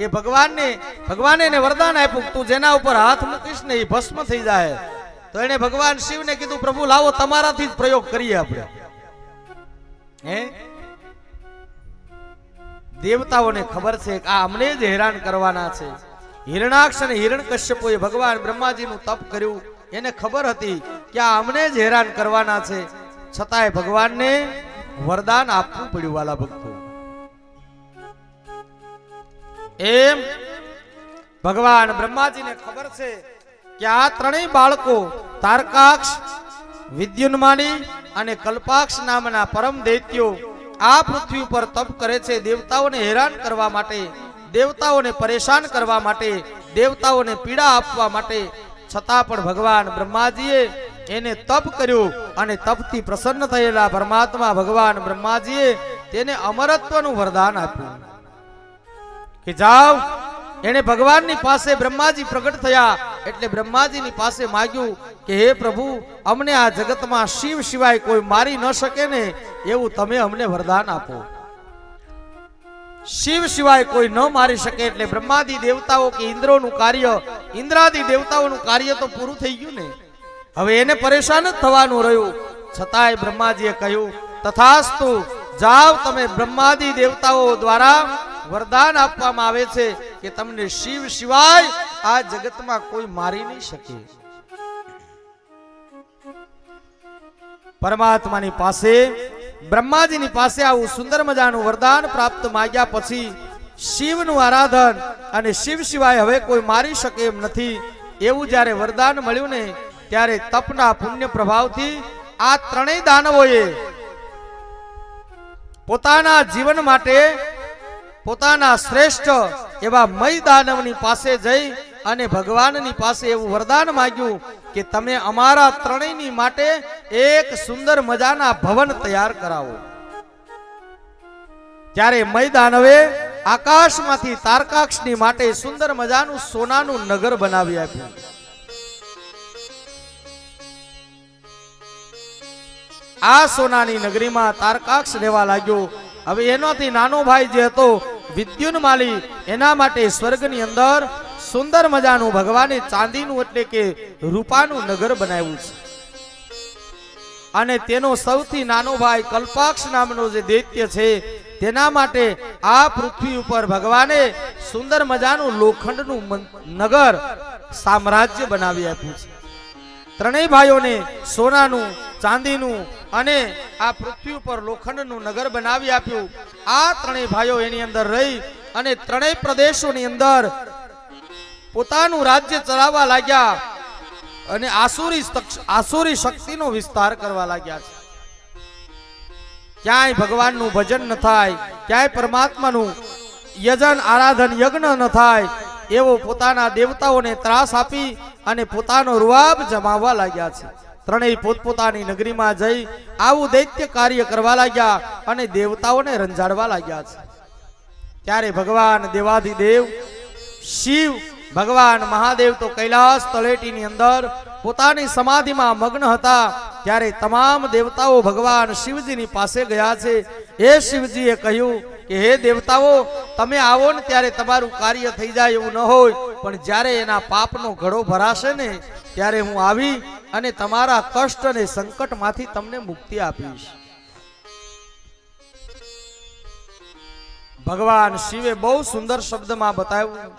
એ ભગવાને એને વરદાન આપ્યું તું જેના ઉપર હાથ મૂકીશ ને એ ભસ્મ થઈ જાય. તો એને ભગવાન શિવને કીધું પ્રભુ લાવો તમારાથી જ પ્રયોગ કરીએ આપણે. દેવતાઓને ખબર છે કે આ અમને જ હેરાન કરવાના છે. હિરણાક્ષ અને હિરણ્યકશ્યપોએ ભગવાન બ્રહ્માજીનું તપ કર્યું. એને ખબર હતી કે આ અમને જ હેરાન કરવાના છે, છતાંય ભગવાનને વરદાન આપવું પડ્યું વાલા ભક્તો. એમ ભગવાન બ્રહ્માજીને ખબર છે કે આ ત્રણેય બાળકો તારકાક્ષ, વિદ્યુન્માની અને કલ્પાક્ષ નામના પરમ દૈત્યો આ પૃથ્વી ઉપર તપ કરે છે દેવતાઓને હેરાન કરવા માટે, દેવતાઓને પરેશાન કરવા માટે, દેવતાઓને પીડા આપવા માટે. છતાં પણ ભગવાન બ્રહ્માજીએ એને તપ કર્યું અને તપથી પ્રસન્ન થયેલા પરમાત્મા ભગવાન બ્રહ્માજીએ તેને અમરત્વનું વરદાન આપ્યું કે જાઓ. એને ભગવાનની પાસે બ્રહ્માજી પ્રગટ થયા એટલે બ્રહ્માજીની પાસે માંગ્યું કે હે પ્રભુ, અમને આ જગતમાં શિવ સિવાય કોઈ મારી ન શકે ને એવું તમે અમને વરદાન આપો. શિવ સિવાય કોઈ ન મારી શકે એટલે બ્રહ્માદી દેવતાઓ કે ઇન્દ્રોનું કાર્ય, ઇન્દ્રાદી દેવતાઓનું કાર્ય તો પૂરું થઈ ગયું ને. હવે એને પરેશાન જ થવાનું રહ્યું. છતાંય બ્રહ્માજીએ કહ્યું તથાસ્તુ, જાઓ તમે બ્રહ્માદી દેવતાઓ દ્વારા વરદાન આપવામાં આવે છે કે તમને શિવ સિવાય આ જગતમાં કોઈ મારી નહીં શકે. પરમાત્માની પાસે, બ્રહ્માજીની પાસે આવું સુંદર મજાનું વરદાન પ્રાપ્ત માંગ્યા પછી શિવનું આરાધન અને શિવ સિવાય હવે કોઈ મારી શકે એમ નથી એવું જ્યારે વરદાન મળ્યું ને ત્યારે તપના પુણ્ય પ્રભાવથી આ ત્રણેય દાનવોએ પોતાના જીવન માટે પોતાના શ્રેષ્ઠ એવા મય દાનવની પાસે જઈ અને ભગવાનની પાસે એવું વરદાન માંગ્યું કે તમે અમારા ત્રણેયની માટે એક સુંદર મજાના ભવન તૈયાર કરાવો. ત્યારે મય દાનવે આકાશમાંથી તારકાક્ષની માટે સુંદર મજાનું સોનાનું નગર બનાવી આપ્યું. આ સોનાની નગરીમાં તારકાક્ષ રહેવા લાગ્યો. હવે એનોથી નાનો ભાઈ જે હતો વિદ્યુન્માલી, એના માટે સ્વર્ગની અંદર સુંદર મજાનું ભગવાને ચાંદીનું એટલે કે રૂપાનું નગર બનાવ્યું છે. અને તેનો સૌથી નાનો ભાઈ કલ્પાક્ષ નામનો જે દૈત્ય છે તેના માટે આ પૃથ્વી ઉપર ભગવાને સુંદર મજાનું લોખંડનું નગર સામ્રાજ્ય બનાવી આપ્યું છે. ત્રણેય ભાઈઓને સોનાનું, ચાંદીનું અને આ પૃથ્વી ઉપર લોખંડનું નગર બનાવી આપ્યું. આ ત્રણેય ભાઈઓ એની અંદર રહી અને ત્રણેય પ્રદેશોની અંદર પોતાનું રાજ્ય ચલાવવા લાગ્યા અને આસુરી શક્તિનો વિસ્તાર કરવા લાગ્યા છે. ક્યાંય ભગવાનનું ભજન ન થાય, ક્યાંય પરમાત્માનું યજન, આરાધન, યજ્ઞ ન થાય એવો પોતાના દેવતાઓને ત્રાસ આપી અને પોતાનો રૂઆબ જમાવવા લાગ્યા છે. ત્રણેય પોતપોતાની નગરીમાં જઈ આવું દૈત્ય કાર્ય કરવા લાગ્યા અને દેવતાઓને રંજાડવા લાગ્યા છે. ત્યારે ભગવાન દેવાધિદેવ શિવ, ભગવાન મહાદેવ તો કૈલાસ તળેટીની અંદર પોતાની સમાધિમાં મગ્ન હતા. ત્યારે તમામ દેવતાઓ ભગવાન શિવજીની પાસે ગયા છે. એ શિવજીએ કહ્યું કે હે દેવતાઓ, તમે આવો ને ત્યારે તમારું કાર્ય થઈ જાય એવું ન હોય, પણ જ્યારે એના પાપનો ઘડો ભરાશે ને ત્યારે હું આવી અને તમારા કષ્ટ અને સંકટમાંથી તમને મુક્તિ આપીશ. ભગવાન શિવે બહુ સુંદર શબ્દમાં બતાવ્યું